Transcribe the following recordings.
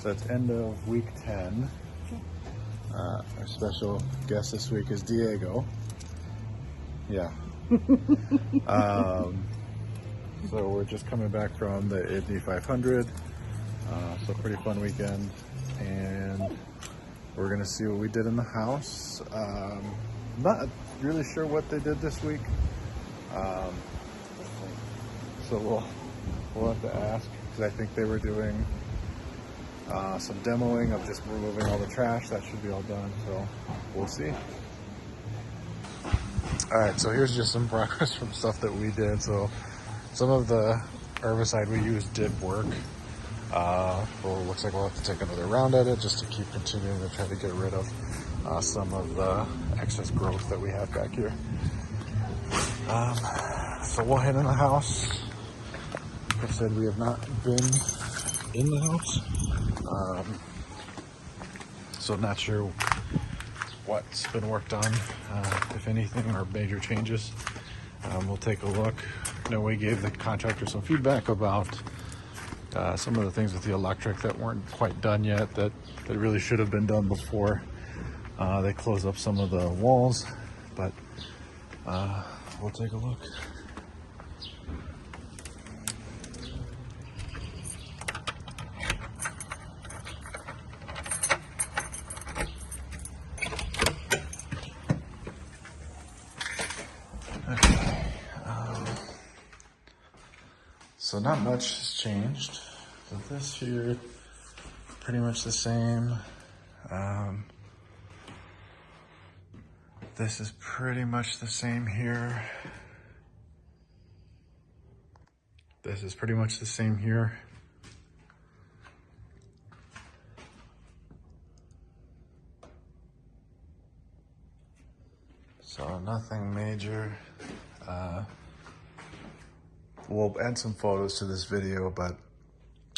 So it's end of week 10. Our special guest this week is Diego. Yeah. So we're just coming back from the Indy 500. So pretty fun weekend. And we're going to see what we did in the house. Not really sure what they did this week. So we'll have to ask, because I think they were doing some demoing of just removing all the trash. That should be all done, so we'll see. All right, so here's just some progress from stuff that we did. So some of the herbicide we used did work. Well, it looks like we'll have to take another round at it just to keep continuing to try to get rid of some of the excess growth that we have back here. So we'll head in the house. Like I said, we have not been in the house. So not sure what's been worked on, if anything, or major changes. We'll take a look. I know we gave the contractor some feedback about some of the things with the electric that weren't quite done yet, that really should have been done before they close up some of the walls, but we'll take a look. Okay, so not much has changed. So this here, pretty much the same. This is pretty much the same here. This is pretty much the same here. So nothing major. We'll add some photos to this video, but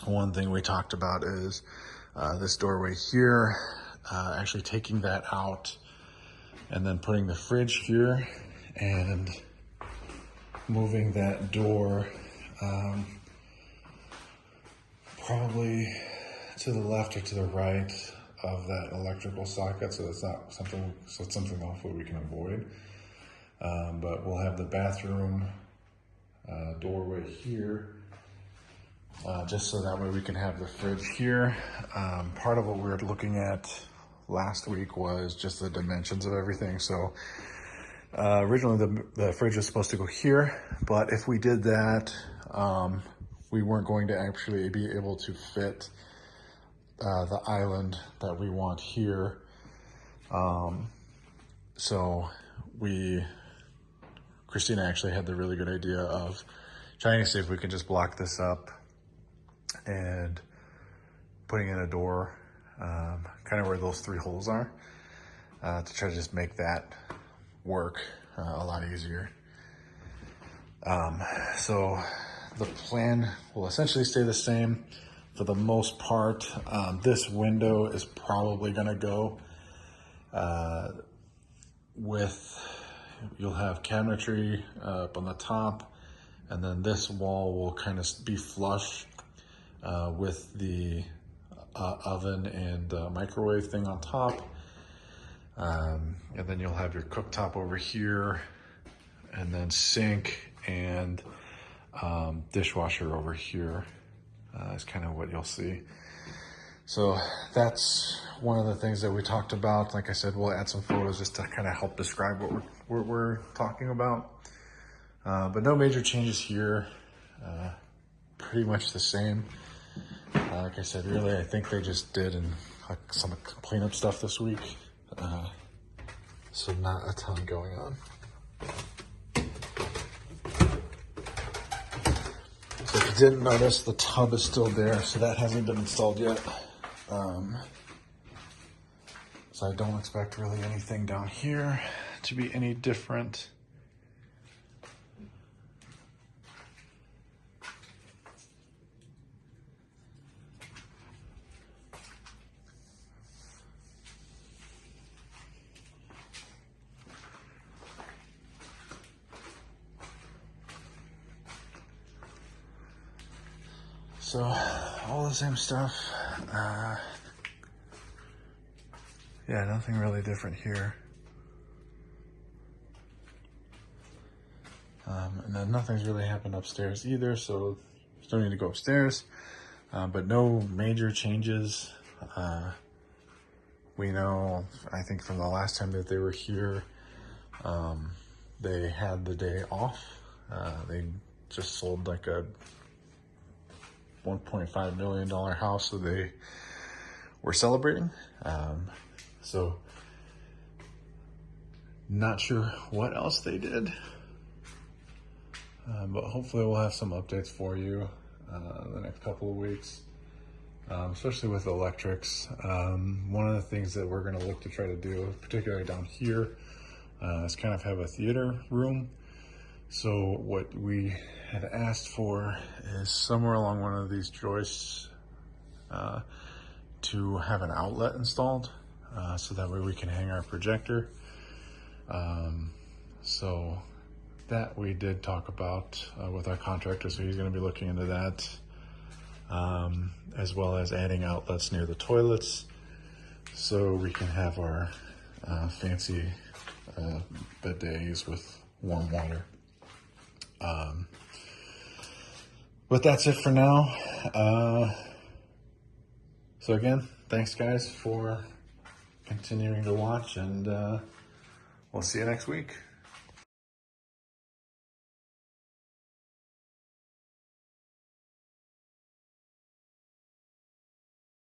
one thing we talked about is this doorway here, actually taking that out and then putting the fridge here and moving that door probably to the left or to the right of that electrical socket, so it's not something, so it's something hopefully we can avoid. But we'll have the bathroom doorway here, just so that way we can have the fridge here. Part of what we were looking at last week was just the dimensions of everything. So originally the fridge was supposed to go here, but if we did that, we weren't going to actually be able to fit the island that we want here. So Christina actually had the really good idea of trying to see if we can just block this up and putting in a door, kind of where those 3 holes are, to try to just make that work a lot easier. So the plan will essentially stay the same for the most part. This window is probably gonna go you'll have cabinetry up on the top, and then this wall will kind of be flush with the oven and microwave thing on top. And then you'll have your cooktop over here, and then sink and dishwasher over here is kind of what you'll see. So that's one of the things that we talked about. Like I said, we'll add some photos just to kind of help describe what we're talking about. But no major changes here. Pretty much the same. Like I said, really, I think they just did some cleanup stuff this week. So not a ton going on. So if you didn't notice, the tub is still there, so that hasn't been installed yet. So I don't expect really anything down here to be any different. So all the same stuff. Yeah, nothing really different here. And then nothing's really happened upstairs either, so still need to go upstairs. But no major changes. We know, I think from the last time that they were here, they had the day off. They just sold like a $1.5 million house, so they were celebrating. So not sure what else they did, but hopefully we'll have some updates for you the next couple of weeks, especially with electrics. One of the things that we're going to look to try to do, particularly down here, is kind of have a theater room. So what we had asked for is somewhere along one of these joists to have an outlet installed, so that way we can hang our projector. So that we did talk about with our contractor, so he's going to be looking into that, as well as adding outlets near the toilets so we can have our fancy bidets with warm water. But that's it for now. So again, thanks guys for continuing to watch, and we'll see you next week.